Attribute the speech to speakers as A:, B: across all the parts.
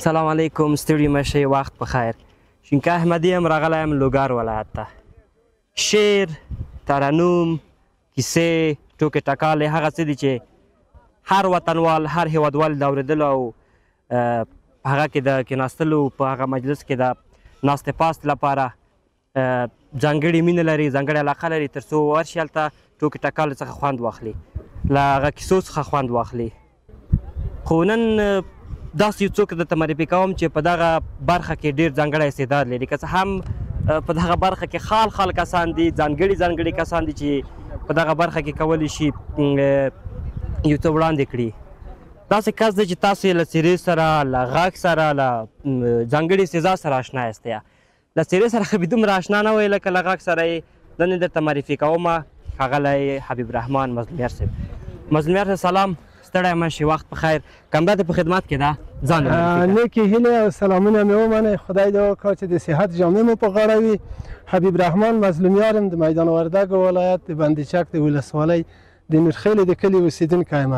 A: سلام علیکم، ستړي مه شئ، وخت په خیر. شینکه احمدي یم، راغلی یم لوګر ولایت ته. شعر، ترنم، کیسې، ټوکې ټکالې هغه څه دي چې هر وطنوال، هر هیوادوال د اورېدلو او په هغه کې د کېناستلو په هغه مجلس کې د ناستې پاستې لپاره ځانګړې مینه لري، ځانګړې علاقه لري، تر څو ورشي هلته ټوکې ټکالې څخه خوند واخلي، له هغه کیسو څخه خوند واخلي. خو نن داسې یو څوک درته معرفي کوم چې په دغه برخه کې ډېر ځانګړی استعداد لري، که څه هم په دغه برخه کې خال کسان دي، ځانګړي کسان دي چې په دغه برخه کې کولی شي یو څه وړاندې کړي. داسې کس دی چې تاسو له څېرې سره، له غږ سره، له ځانګړي سزا سره اشنا یاست. له څېرې سره خو دومره اشنا نه وئ لکه له غږ سره یې. نن یې درته معرفي کومه، ښاغلی حبیب رحمان مظلومیار صاحب. مظلومیار صاحب سلام، ستړی مه شي، وخت په خیر. کمره دې په خدمت کې ده، ځان
B: نیکې هیلې او سلامونه مې ومنئ. خدای دې وکړه چې د صحت جامې مو په غاړه وي. حبیب رحمان مظلومیار یم، د میدان وردګو ولایت د بندیچک د ولسوالۍ د نورخیل د کلي اوسېدونکی یم.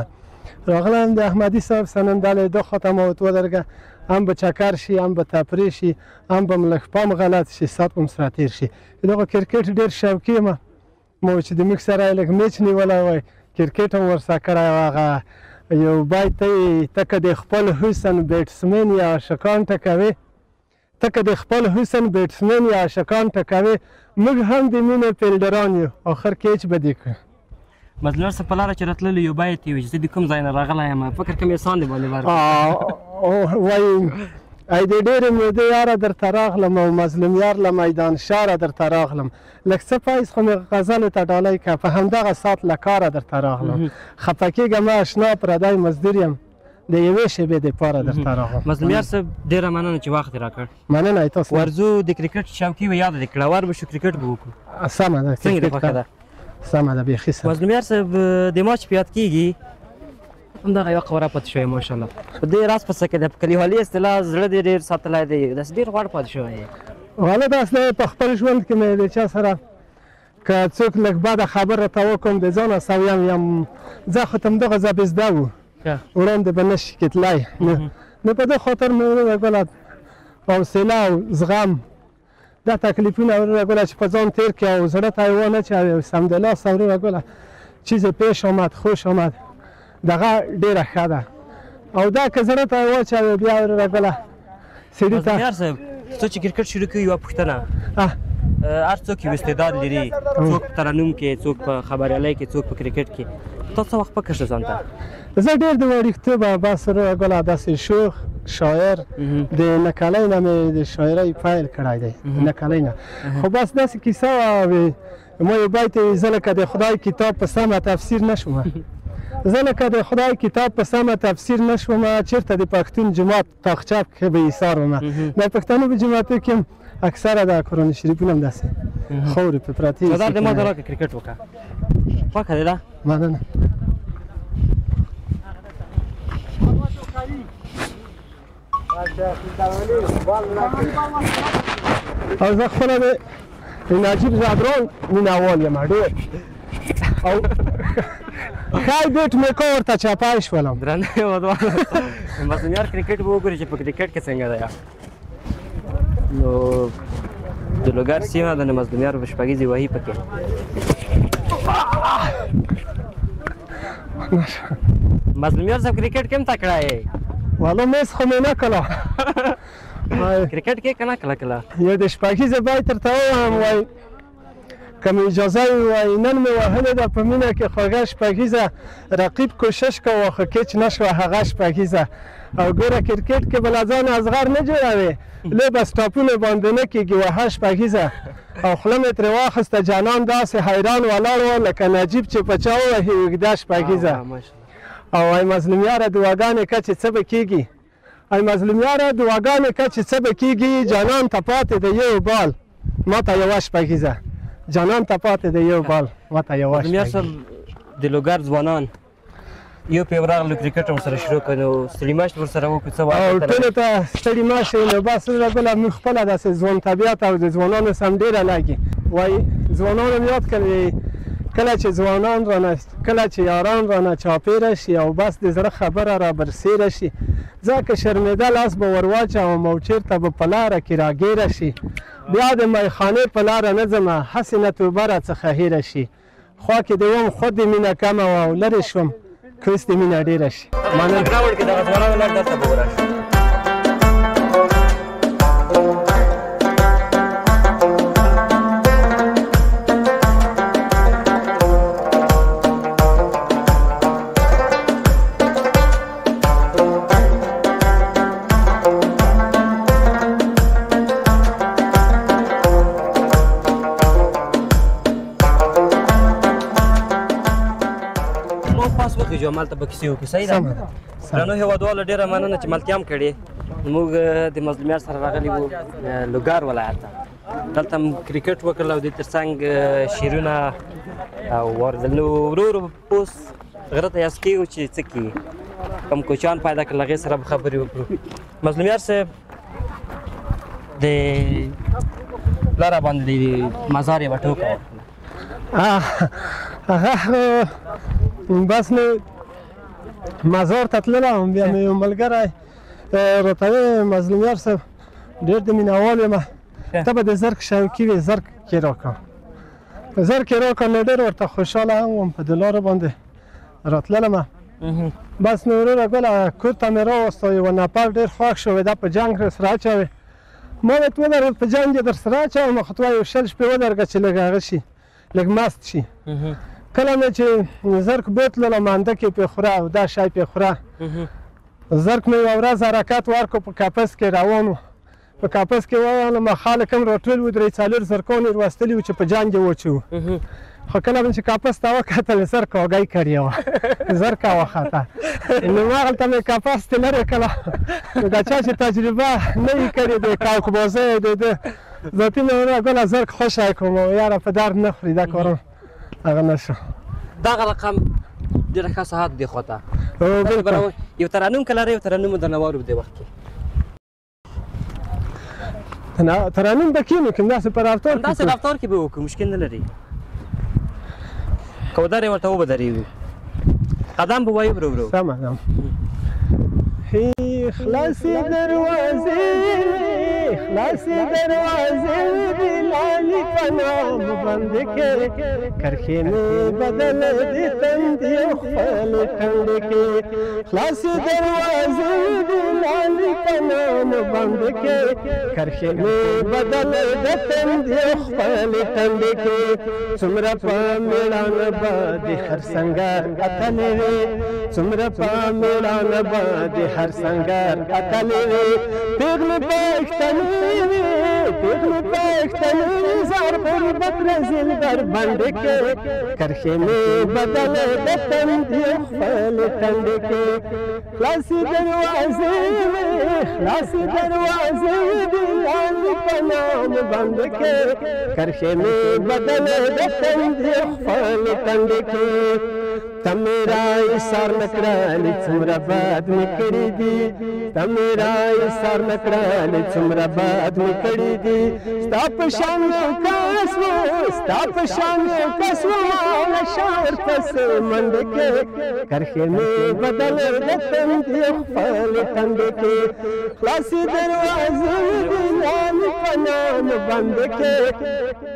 B: راغلی یم د احمدي صاحب سنن دلې دو خواته مو ودرګه، هم به چکر شي، هم به تفریح شي، هم به م لږ پام غلط شي، ساعت به م سره تېر شي. د دغه کرکټ ډېر شوقي یم، ما چې د موږ سره یې لږ میچ نیولی وی، کرکټ هم ورسره کړی و. هغه یو بیت ته ته که د خپل حسن بیټسمن یا عاشقان ټکوې، ته که د خپل حسن بیټسمن یا عاشقان ټکوې، موږ هم د مینې فیلډران یو، آخر کیچ به دې کړو.
A: مظلومیار صاحب په لاره چې راتللو یو بیت یې وي چې زه د کوم ځای نه راغلی یم، فکر کوم احسان دې باندې
B: وایي ای د ډېرې مودې یاره درته راغلم او مظلومیار له میدان شهره درته راغلم، لږ څه پیس خو مې غزلو ته ډالۍ که په همدغه ساعت له کاره درته راغلم. خفه کېږه مه اشنا، پردی مزدور یم، د یوې شېبې دپاره درته راغلم.
A: مظلومیار صاحب ډېره مننه چې وخت یې راکړ.
B: مننه تاسو.
A: ورځو د کرکټ شوقي وي، یاده دې کړه، ور به شو کرکټ به وکړو.
B: سمه ده،
A: څنګه دې خوښه ده؟
B: سمه ده، بیخي سمه.
A: مظلومیار صاحب د ما چې په یاد کېږي همدغه یوه قوره پاتې شوی ماشاءالله. په دې راز پسه کې د په کلیوالي اصطلاح زړه دې ډېر ساتلی دی، داسې ډېر غوړ پاتې شوی یې.
B: غالب اصلا په خپل ژوند کې مې د چا سره که څوک لږ بده خبر راته وکړم د ځانه سویم یم، زه خو ته همدغه زبېزده و، وړاندې به نه شي کتلی. نو په دې خاطر مې وروره ګله حوصله او زغم دا تکلیفونه وروره ګله چې په ځان تېر کړي او زړه ته یې ونه چوي او سمدلاسه وروره ګله چیز پیش آمد، خوش آمد، دغه ډېره ښه ده. او دا که زړه ته یې واچوي بیا وروره ګله سړي ته.
A: مظلومیار صاحب څو چې کرکټ شروع کوي یوه پوښتنه، هر څوک یو استعداد لري، څوک په ترنم کې، څوک په خبریالۍ کې، څوک په کرکټ کې. تا څه وخت فکر شو ځان ته؟
B: زه ډېر د وړکتوبه بس وروره ګله داسې شوخ شاعر د نکلۍ نه مې د شاعرۍ پیل کړی دی، نکلۍ نه. خو بس داسې کیسه وه، ما یو بیت یې زه لکه د خدای کتاب په سمه تفسیر نه شومه، زه لکه د خدای کتاب په سمه تفسیر نه شومه، چېرته د پښتون جومات تاقچه کې به ایثار ومه. د پښتنو په جوماتو کې هم اکثره د قرآن شریفونه هم داسې خاورې پرې پرتې وي.
A: نظر دې ما ته راکړه کرکټ وکړه، خوښه دې ده؟
B: مننه. او زه خپله د نجیب زدران مینهوال یم ډېر، او ښه بیټ مې کو ورته چاپای شولم
A: درنه ودوانه مظلوم یار کرکټ به وګوري چې په کرکټ کې څنګه دی نو د لوګر سیمه د مظلوم یار شپږیزې وهي پکې مظلوم یار صاحب کرکټ کې هم تکړه یې
B: والله میس خو مې نه کړه
A: کرکټ کې کنه کله کله
B: یو د شپږیزې بای درته ووایم وایي که مې اجازه وي وایي نن مې وهلې ده په مینه کې خوږه شپږیزه رقیب کوشش کوه خو کیچ نه شوه هغه شپږیزه او ګوره کرکټ کې به له ځانه اصغر نه جوړوې لې به سټاپونه باندې نه کېږي وهه شپږیزه او خوله مې ترې واخیسته جانان داسې حیران ولاړ و لکه نجیب چې په چا ووهي اوږده شپږیزه او وایي مظلوم یاره دعاګانې که چې څه به کېږي ای مظلوم یاره دعاګانې که چې څه به کېږي جانان ته پاتې د یو بال ما ته یوه شپږیزه جانان ته پاتې د یو بال ما ته یوه شپږیزه
A: د لوګر ځوانان یو پې ورغلو کرکټ ورسره شروع کړو نو ستړي مه شي ورسره وکړو څه
B: او ټولو ته ستړي مه شئ نو بس بله موږ خپله داسې ځوان طبیعت او د ځوانانو سم ډېره لګي وایي ځوانانو مې یاد کړی کله چې ځوانان رانه کله چې یاران رانه چاپېره شي او بس د زړه خبره را برسېره شي ځکه شرمېده لاس به ور واچوم او چېرته به په لاره کې راګیره شي بیا د میخانې په لاره نه ځمه هسې نه توبه راڅخه هېره شي خوا کې د وم خود د مینه کمه وه او لرې شوم کوس د مینه ډېره شي
A: مننه ګراوډ کې دغه ځوانانو لار درته به وراشي جو مالته به کیسې وکړو صحیح ده درنو هېوادوالو ډېره مننه چې ملتیا هم کړې موږ د مظلوم یار سره راغلي وو لوګر ولایت ته دلته هم کرکټ وکړل او د تر څنګ شعرونه او واردل نو ورو ورو اوس غره ته یاست کېږو چې څه کېږي کوم کوچان پیدا کړل هغې سره به خبرې وکړو مظلوم یار صاحب د لاره باندې د مزار یوه ټوکه
B: هغه بس نو مزار ته تللم بیا مې یو ملګری راته وویل مظلوم یار صاحب ډېر د مینهوال یم ته به د زرک شوقي وې زرک کې راکړه زرک یې راکړه نو ډېر ورته خوشحاله هم وم په دې لارو باندې راتللم بس نو وروره ګله کور ته مې راوسته یوه نفر ډېر خوښ شو دا په جنګ سره اچوې ما ورته ودرېد په جنګ یې در سره اچوم خو ته یو شل شپې ودرېږه چې لږ هغه شي لږ مست شي کله مې چې زرک بوتلله مانده کې پې خوره او دا شی پې خوره زرک مې یوه ورځ حرکت ورکړو په کاپس کې روان و په کاپس کې وویلم خلک هم راټول وو درې څلور زرکان یې راوستلي وو چې په جنګ یې واچوو خو کله مې چې کاپس ته وکتل زرک هګۍ کړې وه زرکه وخته نو هغلته مې کاپس ترې لرې کړه نو دا چا چې تجربه نه وي کړې د کاکبازۍ د ده ذاتي مې وویل ګله زرک خوشی کړم یاره په درد نه خوري دا کارونه هغه نه شو
A: دغه رقم ډېره ښه ساعت دی خوا ته یو ترانوم که لرئ یو ترانوم مو درنه واورو په دې وخت کې
B: ترانوم به کښېنو کوم داسې په رفتار کې
A: داسې رفتار کې به وکړو مشکل نه لري که ودرې ورته وبدرېږو قدم به وایو ورو ورو
B: سمه ده خلاصې دروازې خلاصې دروازې د لالي په نام بندې کې کرښې مې بدلې د تندې خپلې ټنډې کې خلاصې دروازې د لالي په نام بندې کې کرښې مې بدلې د تندې خپلې ټنډې کې څومره په مېړانه به د هر سنګر اتلې وې څومره په مېړانه به د هر سنګر اتلې وې پیغلې پښتنې وې پیغلې پښتنې زار پر بدر زلدر باندې کې کرښې مې بدلې د تندې خپلې ټنډې کې خلاصې دروازې وې خلاصې دروازې د لالي په نام باندې کې کرښې مې بدلې د تندې خپلې ټنډې کې ته میرا ایثار نه کړلې څومره بد مې کړي دي ته میرا ایثار نه کړلې څومره بد مې کړي دي ستا په شان یو کس و ستا په شان یو کس و له شاور پسې منډې کې کرښې مې بدلې د تندې خپلې ټنډې کې خلاصې دروازې دي نامې په نام بندې کې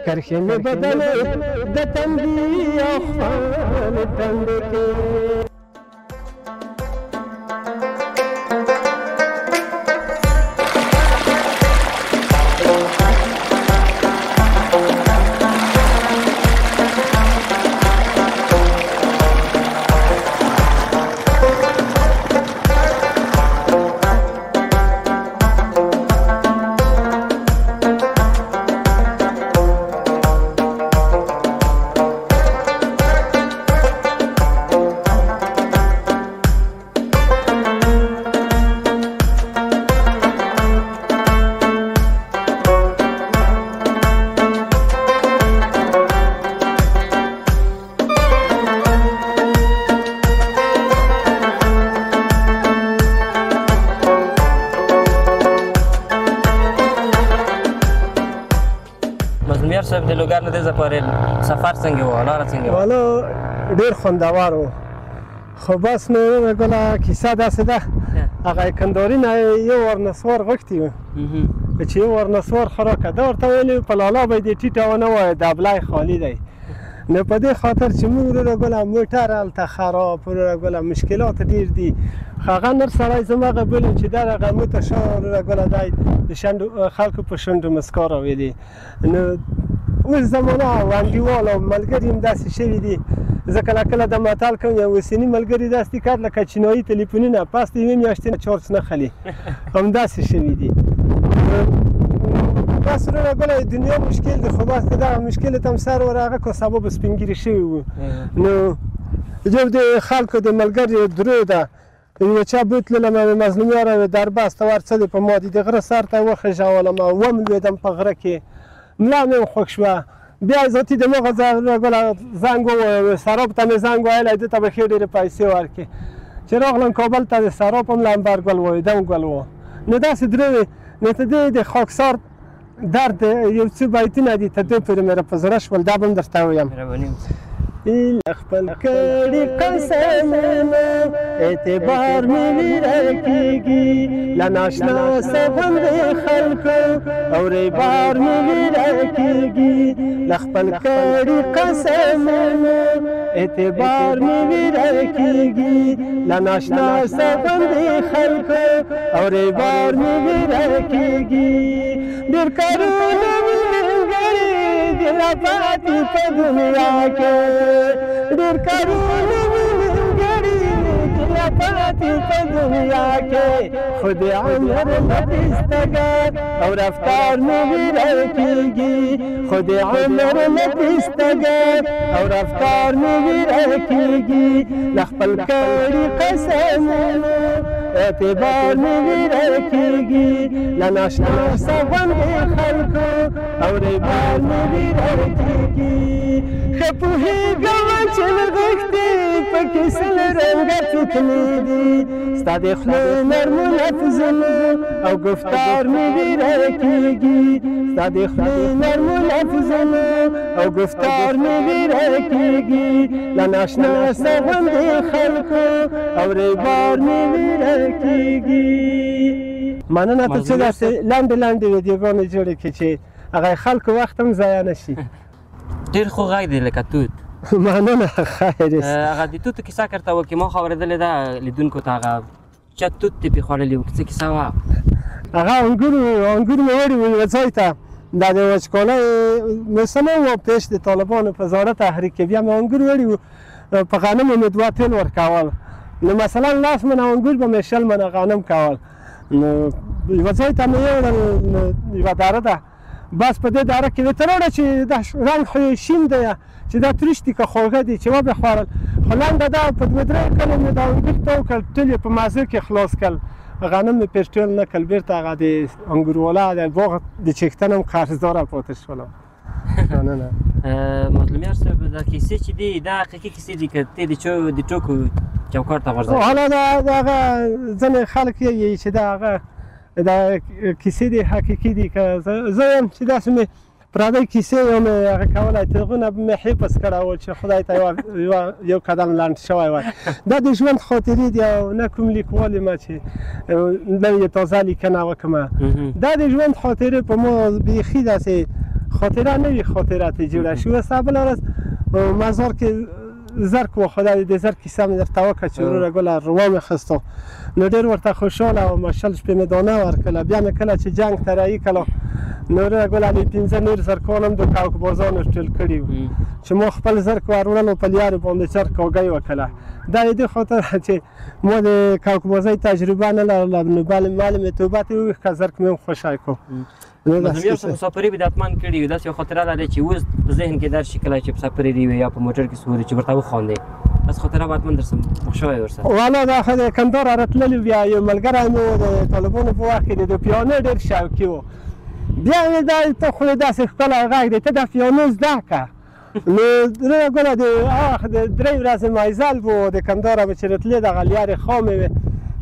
B: کرښې مې بدلې د تندې خپلې ټنډې کې
A: مظلومیار صاحب د لوګر نه دې پورې سفر څنګه و لاره څنګه و
B: والا ډېر خوندور و خو بس نو ګله کیسه داسې ده هغه کنداري نه یو ورنسوار غوښتي و چې یو ورنسوار خو راکړه ده ورته ویلي په لالا به یې دې ټیټه ونه وایه دبلی خالي دی نو په دې خاطر چې موږ وروره ګله موټر هلته خراب وروره ګله مشکلات ډېر دي هغه نر سړی زمغه بولم چې دغه موته شا وروره ګله دی د خلکو په شونډو مسکا راویلي نو اوس زمانه او انډیوال او ملګري هم داسې شوي دي زه کله کله د متل کوم یو اوسني ملګري داسې کار لکه چینایي تلیفونونه پس د یوې میاشتې نه چارج نه خلي همداسې شوي دي بس وروره ګله دنیا مشکل دی خو بس که دغه مشکل ته هم سر ورغه که سبا به سپینګیري شوي وو نو یو د خلکو د ملګري درو ده یو چا بوتللم مظلومیاره دربسته ورڅلې په ما دي د غره سر ته وخېژولم وملوېدم په غره کې ملا مې هم خوښ شوه بیا ذاتي د مغه زنګ ووایه سراب ته مې زنګ ویلی ده ته به ښې ډېرې پیسې ورکړي چې راغلم کابل ته د سراب هم لمبر ګل وایي دم ګل و نو داسې درې وې نو ته دې د خاکسار درد یو څه بیتونه دي ته دې پورې مې په زړه شول دا به هم درته ویم خپل کړي قسمونه اعتبار مې ورکېږي له ناشنا سبند خلکو اورېبار مې ورکېږي له خپل کړي قسمونه اعتبار مې ورکېږي له ناشنا سبند خلکو اورېبار مې ورکېږي ډېر کارونه پاتې په دنیا کې ډېر کارونه ملګري پاتې په دنیا کې خو د عمر لپستګر او رفتار مې ورکېږي خو د عمر لپستګر او رفتار مې ورکېږي له خپل کړي قسمونو اعتبار مې ورکېږي له ناشنا سوندې خلکو اورېبار مې ورکېږي ښه پوهېږم چې نغښتې پکې سل رنګه فتنې دي ستا د خولې نرمو لفظونو او گفتار مې ورکېږي ستا د خولې نرمو لفظونو او گفتار مې ورکېږي له ناشنا سوندې خلکو اورېبار مې ورکېږي مننه ته څه داسې لنډې لنډې ویډیوګانې جوړې کړې چې هغه خلکو وخت هم ضایع نه شي
A: ډېر خو غږ دی لکه توت
B: مننه خیر
A: هغه د توتو کیسه کرته وکړي ما خو اورېدلې ده لیدونکو ته هغه چا توت دې پرې خوړلي وو څه کیسه وه
B: هغه انګور مې وړي وو یوه ځای ته دا د وچکالۍ موسم و پیش د طالبانو په زاړه تحریک کې بیا مې انګور وړي وو په غنمو مې 2 تیل ورکول نو مثلا 10 منه انګور به مې 60 منه غنم کول نو یوه ځای ته مې یوړل یوه دره ده بس په دې دره کې ورته راوړه چې دا رنګ خو یې شین دی چې دا تریش دي که خوږه دي چې وبې خوړل خو لنډه ده په 2-3 کلو مې دا انګور تو کړ ټول یې په مازه کې خلاص کړل غنم مې پرې ټول نه کړل بېرته هغه د انګوروالا د باغ د چښتن هم قرضداره پاتې شولم مننه
A: مظلوم یار صاحب دا کیسې چې دي دا حقیقي کیسې دي که ته د ټوکو چوکاټ ته غورځوې؟
B: حالا د هغه ځینې خلک یې چې د هغه د کیسې دي حقیقي دي که زه یم چې داسې مې پردۍ کیسې یم هغه کولی تغونه به مې حفظ کړی و چې خدای ته یو قدم لنډ شوی وای دا د ژوند خاطرې دي او نه کوم لیکوال یم چې نوې تازه لیکنه وکړمه دا د ژوند خاطرې په ما بیخي داسې خاطره نه وي خاطره ترې جوړه شي اوس بله ورځ مزار کې زرک و خدای د زرک کیسه مې درته وکړه چې وروره ګله روا مې خسته نو ډېر ورته خوشحاله وم شل شپې مې دانه ورکړله بیا مې کله چې جنګ ته رهي کړله نو وروره ګله مې 15 نور زرکان هم د کوکبازانو ټول کړي وو چې ما خپل زرک ور وړلو په لیارو باندې چر کاږی وکړله دا د دې خاطر چې ما د کوکبازۍ تجربه نه لرله نو بلې معلومې توبه ته وویښ که زرک مې هم خوشی کړو
A: مظلوم یار صاحب مسافري به د اتمان کړي وي داسې یو خاطره لري چې اوس په ذهن کې درشي کله چې مسافري وي یا په موټر کې سوري چې ورته وخاندې داسې خاطره به اتمان درسره مخ شوی ورسره
B: والا دا خو د کندهار راتللي بیا یو ملګری مې و د طالبانو په وخت کې د پیانو ډېر شوقي و بیا مې دا ته خو داسې ښکلی غږ دی ته دا پیانو زده کړه نو وروره ګله د درې ورځې مایزل و د کندهاره به چې راتلې دغه لیارې خامې وې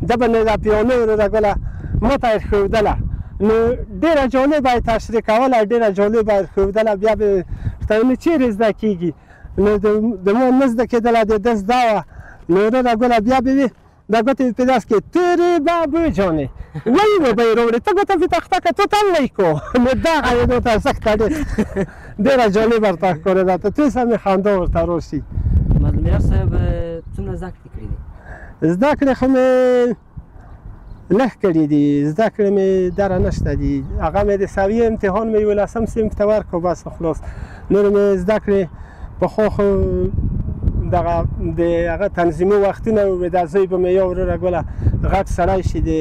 B: ده به نه دا پیانو وروره ګله ما ته یې ښودله نو ډېره جالبه یې تشریح کوله ډېره جالبه یې ښودله بیا به ورته نو چیرې زده کېږي نو د ما نه زده کېدله د ده زده وه نو وروره ګله بیا به وي دا ګوتې په داسې کې تېرې بابو جانې وایي به به یې راوړې ته ګوته په تخته که تو تم وایي کو نو دغه یې راته سخته ډېره جالبه ورته ښکارېده ته توسه مې خندا ورته راشي
A: مظلوم یار صاحب څومره زده کړې کړي دي؟
B: زده کړې خو مې لږ کړي دي زده کړې مې دره نشته دي هغه مې د سویې امتحان مې 11 صنف ته ورکړو بس خلاص نور مې زده کړې پخوا خو دغه د هغه تنظیمي وختونه و دا زوی به مې یو وروره ګله غټ سړی شي د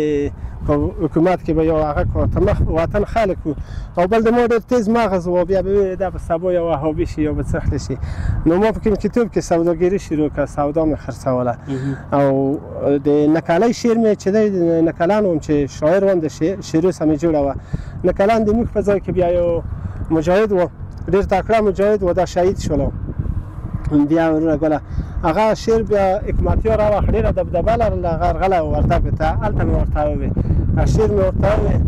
B: حکومت کې به یو هغه کارتمخ وطن خلک و او بل د ما ډېر تیز مغز و بیا به وي دا به سبا یو وهابي شي یا به څه شي نو ما په کوم کتاب کې سوداګري شروع کړه سودا مې خرڅوله او د نکلۍ شعر مې چې دی نکلان وم چې شاعر وم د شعرو سمې جوړه وه نکلان د موږ په ځای کې بیا یو مجاهد و ډېر تکړه مجاهد و دا شهید شولو بیا وروره ګله هغه شعر بیا حکمتیار هغه وخت ډېره دبدبه لرله غرغلی وردګو ته هلته مې ورته وویل شعر مې ورته وویل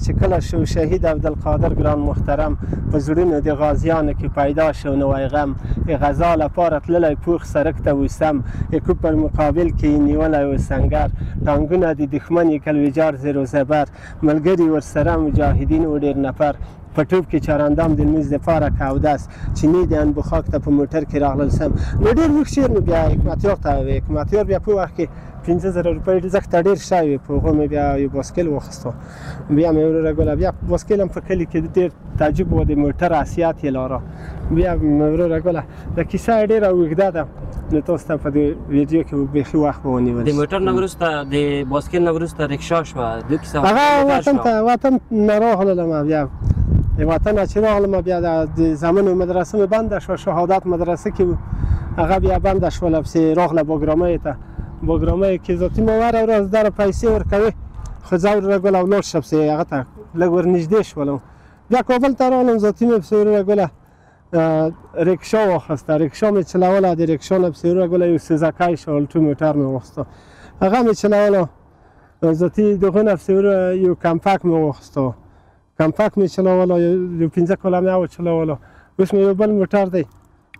B: چې کله شو شهید عبدالقادر ګران محترم په زړونو د غازیانو کې پیدا شو نوی غم غزا لپاره تللی پوخ سرک ته وسم یکو پر مقابل کې نیولی و سنګر ټانګونه د دښمن یې کلویجار زیر و زبر ملګري ورسره مجاهدین و ډېر نفر په ټوپ کې چاراندام د لمونځ دپاره کاودس چینی د انبوخاک ته په موټر کې راغلل سم نو ډېر موږ شعر مې بیا حکمتیار ته وویل حکمتیار بیا په وخت کې 15,000 روپۍ زښته ډېر شوی وي په هغو مې بیا یو باسکل واخیستو بیا مې وروره ګله بیا باسکل هم په کلي کې ډېر تعجب و د موټر حیثیت یې لاره بیا مې وروره ګله د کیسه یې ډېره اوږده ده نو تاسو ته په دې ویډیو کې بیخي وخت به ونیول
A: د موټر نه وروسته د باسکل نه وروسته رکشا شوه د کیسه
B: هغه وطن نه راغللم بیا د وطن چې راغلم بیا د زمانو مدرسه مې بنده شوه شهادت مدرسه کې و هغه بیا بنده شوله پسې راغله باګرامۍ ته باګرامۍ کې ذاتي مې وره ورځ دره پیسې ورکوي خو زه وروره ګله ولاړ شه پسې هغه ته لږ ورنږدې شولم بیا کابل ته راغلم ذاتي مې پسې وروره ګله رکشا واخیسته رکشا مې چلوله د رکشا نه پسې وروره ګله یو سوزکی شالټو موټر مې واخیسته هغه مې چلوله ذاتي دغه نه پسې وروره یو کمپک مې واخیسته کمپک مې چلوله یو 15 کاله مې هغه چلوله اوس مې یو بل موټر دی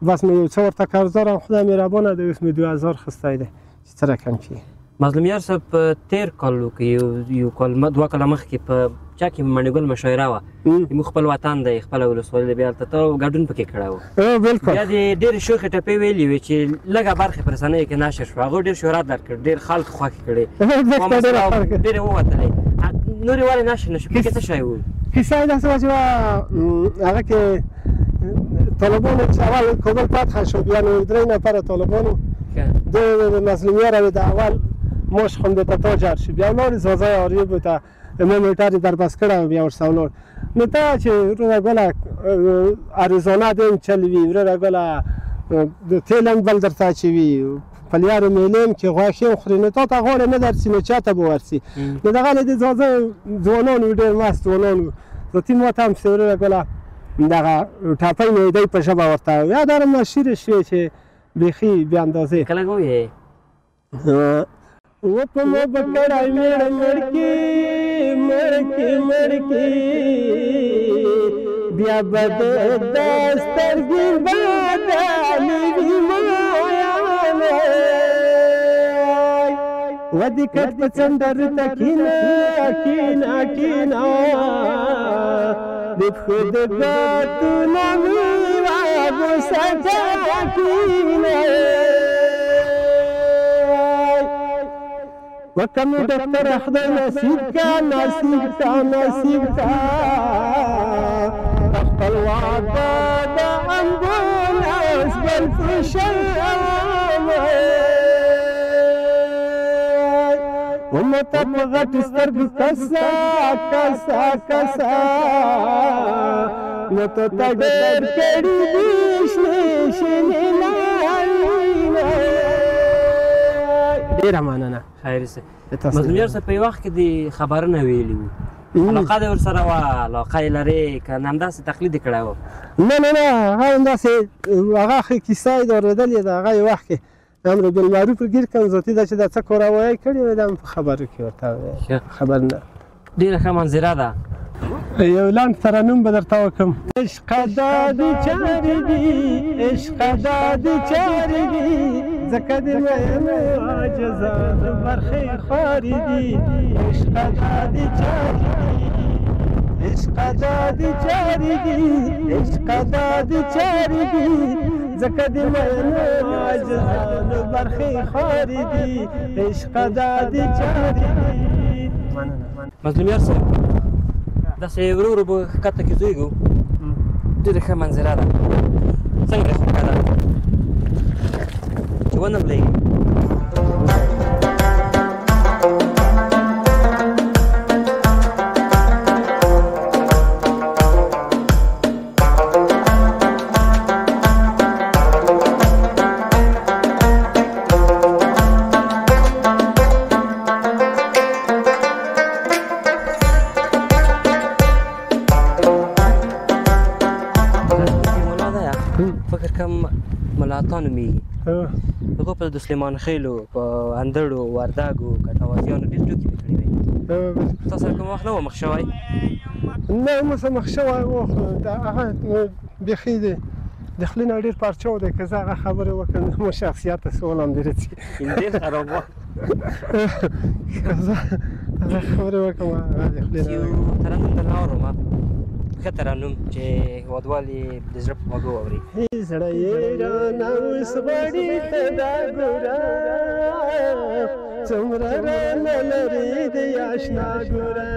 B: بس مې یو څه ورته قرضدار هم خدای مهربانه دی اوس مې 2000 خستی دی چې څه رقم کړي
A: مظلوم یار صاحب په تېر کالو کې یو کال 2 کاله مخکې په چا کې منډګل مشاعره وه زموږ خپل وطن دی خپله ولسوالي دی بیا هلته ته ګډون پکې کړی و
B: بلکل
A: بیا د ډېرې شوخې ټپې ویلې وې چې لږه برخې په رسنیو کې نشر شوه هغوی ډېر شهرت درکړ ډېر خلک خوښې کړې ډېرې ووتلې نورې ولې نشر نه شو پکې څه شی و
B: کیسه یې داسې وه چې هغه کې طالبانو چې اول کابل فتح شو بیا نو 3 نفره طالبانو د مظلوم یار د اول ماش خونده ته تاجر شي بیا ولاړ زازای آریه بود ته ما موټر در بس کړم بیا ورسره ولاړ نو ته چې وروره ګله اریزانا دیم چلوي وروره ګله د تیل هم بل درته اچوي په لیارو میلیم کې غوښې وخوري نو تا ته غاړه نه درسي نو چا ته به ورسي نو دغه د زازای ځوانان و ډېر مست ځوانان و ذاتي ما ته هم پسې وروره ګله دغه ټاپۍ معدې په ژبه ورته یا دا مشهورې شوې چې بیخي بې اندازې
A: کله وایې
B: و په مو به کړی میړه مړکې بیا به د سترګې بدلې وي مایانې ودې کټ په څنډر ته کېنه د پښو د ګوتونه مې وابوسه کېنه وکمې ډاکټره خدای نصیب کا خپل واده د امبولانس بل فشل ومته په غټ سترګو کسا نو ته ډېر کړي دي شنې لارې ډېره مننه
A: خیر سه مظلوم یار صاحب په وخت کې د خبرونه ویلي وو علاقه دې ورسره وه علاقه یې لرې که همداسې تقلید یې کړی و
B: نه هغه همداسې هغه کیسه یې د اورېدلې ده هغه یې وخت کې امر بالمعروف ګیر کړم ذاتي ده چې دا څه کوراوایي کړې وې دا په خبرو کې ورته خبر نه
A: ډېره ښه منظره ده
B: یو لاند ترنم به درته وکړم عشق دادې چارې دي ځکه د مینو عاجزه د برخې خوارې دي عشق دادې چارې دي ځکه د مینو عاجزه د برخې خوارې دي عشق دادې چارې دي
A: مظلوم یار صاحب داسې ورو به ښکته کې ځویږو ډېره ښه منظره ده څنګه دی خو ښه ده چې ونه ملېږي فکر کوم ملاتا نومېږي هغو په د سلیمان خېلو په اندړو وردګو کټوازیانو ډېر ټوکې مې کړې وې تاسو سره کوم وخت نه و مخ شوی
B: نه اوس مخ شوی و هغه بیخي د خولې نه ډېر پارچاو دی که زه هغه خبرې وکړم زما شخصیت سوال هم ډېر څي
A: ډېر خراب و
B: که زه هغه خبرې وکړم هغه د خولې نه
A: یو ترنم درنه اورم ښه ترنم چې هېوادوال یې د زړه په غوږو واوري
B: زړه یې رانه اوس غواړي ته دا ګوره څومره رانه لرې دی اشنا ګوره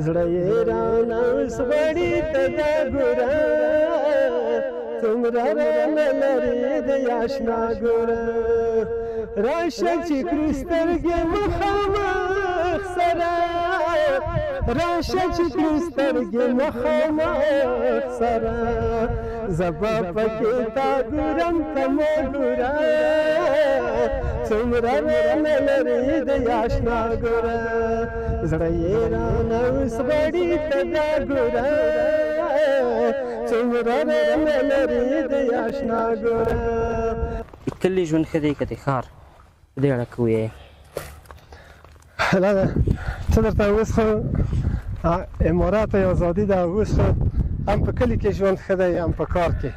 B: زړه یې رانه اوس غواړي ته دا ګوره څومره رانه لرې دی اشنا ګوره راشه چې کړو سترګې مخامخ سره راشه چې کړو سترګې مخامخ سره زه به پکې تا ګورم ته مو ګوره څومره رانه لرې دی اشنا ګوره زړه یې رانه اوس غواړي ته دا ګوره څومره رانه لرې دی اشنا ګوره
A: کلي ژوند ښه دی که د ښار په دې اړه که ووایې
B: لا څه درته اوس خو امارات ازادي ده اوس خو هم په کلي کې ژوند ښه دی هم په کار کې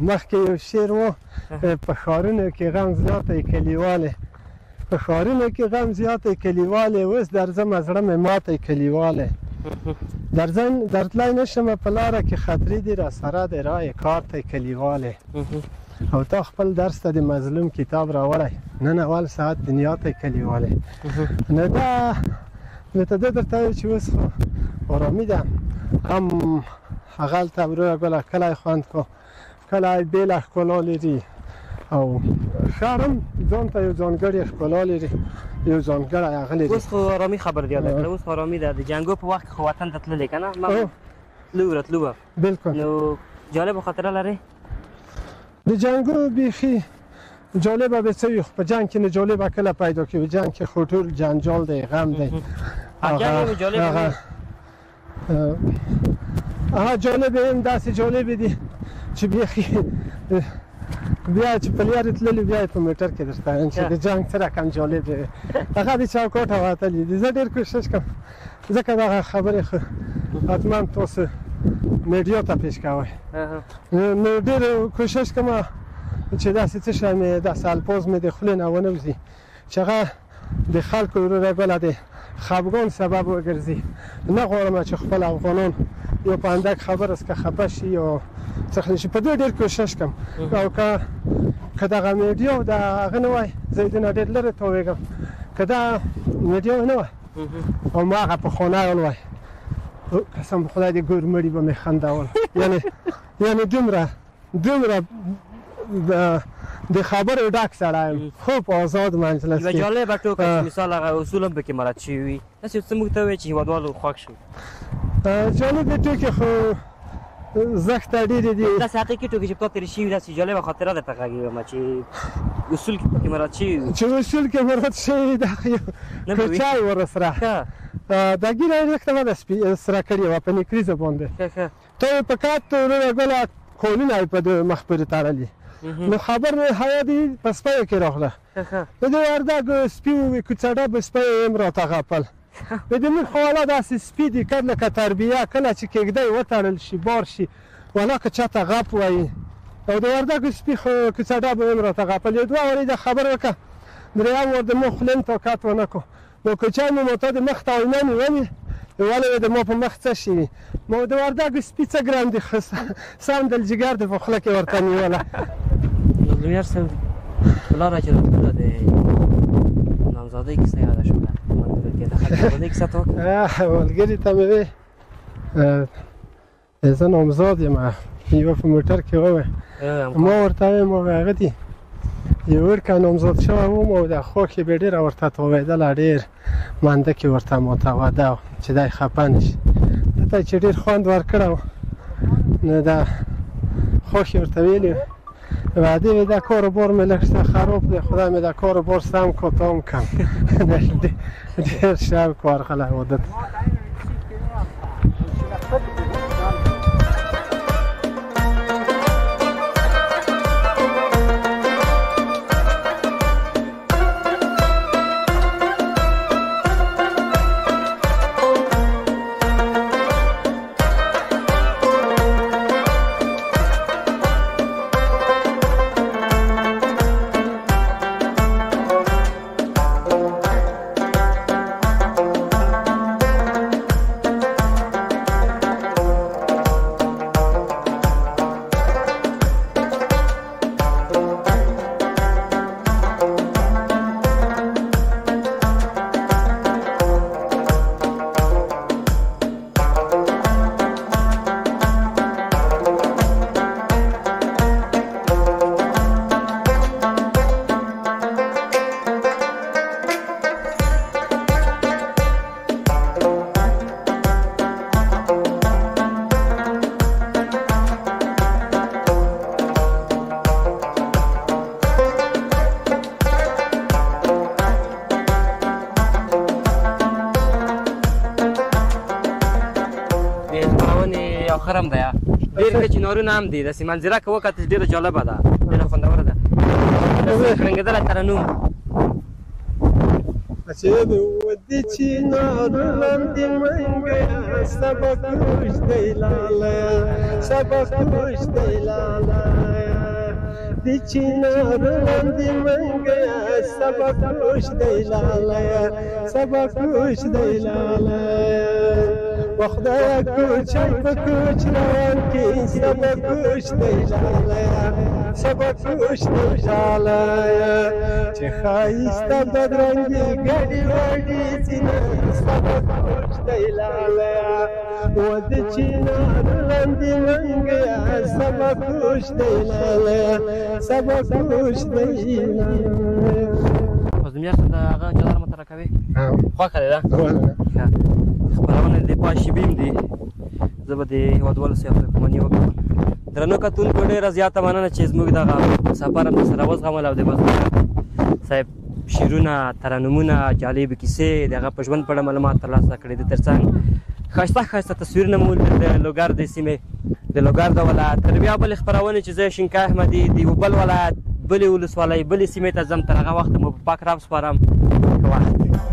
B: مخکې یو شعر و په ښارونو کې غم زیاتی کلیوالی په ښارونو کې غم زیاتی کلیوالی اوس درځمه زړه مې ماتی کلیوالی درتلی نشم په لاره کې خطرې دي راسره دی رای کار تی کلیوالی او تا خپل درس ته د مظلوم کتاب راوړی نن اول ساعت دنیا ته کلیوالی نو دا نو ته درته وایي چې اوس خو آرامي ده هم هغلته وروره ګله کلی خوند کو کلی بېله ښکلا لري او ښار هم ځان ته یو ځانګړې ښکلا لري یو ځانګړی هغه لري
A: اوس خو آرامي خبر یاده کړه اوس خو آرامي ده د جنګو په وخت کې خو وطن ته تللی که نه تلو راتلو به
B: بلکل
A: نو جالبه خاطره لرې
B: د جنګو بیخي جالبه به څه وي خو په جنګ کې نه جالبه کله پیدا کوي جنګ کې خو ټول جنجال دی غم دی جالب هم داسې جالب دي چې بیخي بیا چې په لارې تللي بیا یې په موټر کې درته وایم چې د جنګ څه رقم جالب دی هغه د چوکاټه وتلي دي زه ډېر کوشش کوم ځکه دغه خبرې خو حتما تاسو میډیا ته پیش کوئ نو ډېر کوشش کوم چې داسې څه شی مې داسې الفاظ مې د خولې نه ونه وځي چې هغه د خلکو وروره ګله د خفګان سبب وګرځي نه غواړم چې خپل افغانان یو په اندک خبر است که خفه شي یا څه شي په دې ډېر کوشش کوم او که دغه میډیا د هغه نه وای زه یې دونه ډېر لرې تاویږم که دا میډیا نه وای او ما هغه پخوانی وای قسم په خدای د ګور مړي به مې خندول یعنې دومره د خبرو ډک سړی یم خوب آزاد مجلس کې
A: یوه جالبه ټوکه چې مثال هغه اصول هم پکې مراعت شوي وي داسې څه موږ ته ووایي چې هېوادوالو خوښ شو
B: جالبې ټوکې خو زښته ډېرې دي
A: داسې حقیقي ټوکې چې په تا تېرې شوي داسې جالبه خاطره درته غږېږم چې اصول پکې مراعت شوي وي
B: چې اصول کې مراعت شوي دغه یو کوچی ورسره دا ګیره یې لږ ته وده سره کړې وه په نیکریزه باندې ته یې په کات وروره ګله کولونه یې په مخ پورې تړلي نو خبر هوا دی په سپیو کې راغله د دې وردګ سپي وې کوڅډه به سپی هم راته غپل د دې موږ حواله داسې سپي دي که لکه تربیه کله چې کېږدی وتړل شي بار شي ولا که چاته غپ وایي او د وردګ سپي خو کوڅډه به هم راته غپل یو دوه وارې د خبر وکړه درېیم وار د ما خولې م طاقت ونه کړو نو کوچی مې ما ته د مخ ته آینه نیولې ولې د ما په مخ څه شوي ما د وردګ سپي څه ګران دي سم د جګر د په خوله کې ورته نیوله
A: نظمیار صاحب په لاره چې راته د نامزادۍ کیسه یاده شوله د نامزادۍ کیسه ته وکړه
B: ملګري ته مې وې زه نامزاد یم یوه په موټر کې ووی ما ورته ویم هغه دي یو ورکه نامزاد شوی وم او د خوا کې به ډېره ورته تاوېدله ډېر منده کې ورته ماته واده چې دی خفه نه شي ته چې ډېر خوند ورکړی و نو د خوښې ورته ویلي وعدې وې دا کاروبار مې لږ څه خراب دی خدای مې دا کاروبار سم کړ تا هم کم ډېر شوق ورغلی واده ته
A: خرم ده ډېر چنارونه هم دي داسې منظره که وکتل ډېره جالبه ده ډېره خوندوره ده کرنګېدلی ترنم
B: چې د ودې چنار لاندې منګیه سبق کوژدی لالیه سبق کوژدی لالیه د چنار لاندې منګیه سبق کوژدی لالیه سبق کوژدی لالیه وخدای کوچی په کوچ روان کې سبق کوژدی لالیه سبق کوژدی لالیه چې ښایسته بدرنګې ګډې وډې ځینې سبق کوژدی لالیه ود چنار لاندې منګیه سبق کوژدی لالیه سبق کوژدی لالیه
A: زمیار صاحب د هغه جدار مطالعه کوې خوښه دی ده خپرونه د پاشبیم دي زه به د هېوادوالو سره پښیماني وکړم درنو کتونکو ډېره زیاته مننه چې زموږ دغه سفر هم درسره وزغمل او د مزدور صاحب شعرونه ترنمونه جالبې کیسې د هغه په ژوند په اړه معلومات ترلاسه کړي د تر څنګ ښایسته ښایسته تصویرونه مو ولیدل د لوګر د سیمې د لوګر د ولایت. تر بیا بلې خپرونې چې زه شینکای احمدي د یو بل ولایت بلې ولسوالۍ بلې سیمې ته ځم، تر هغه وخته مو په پاک رب سپارم. ښه وخت.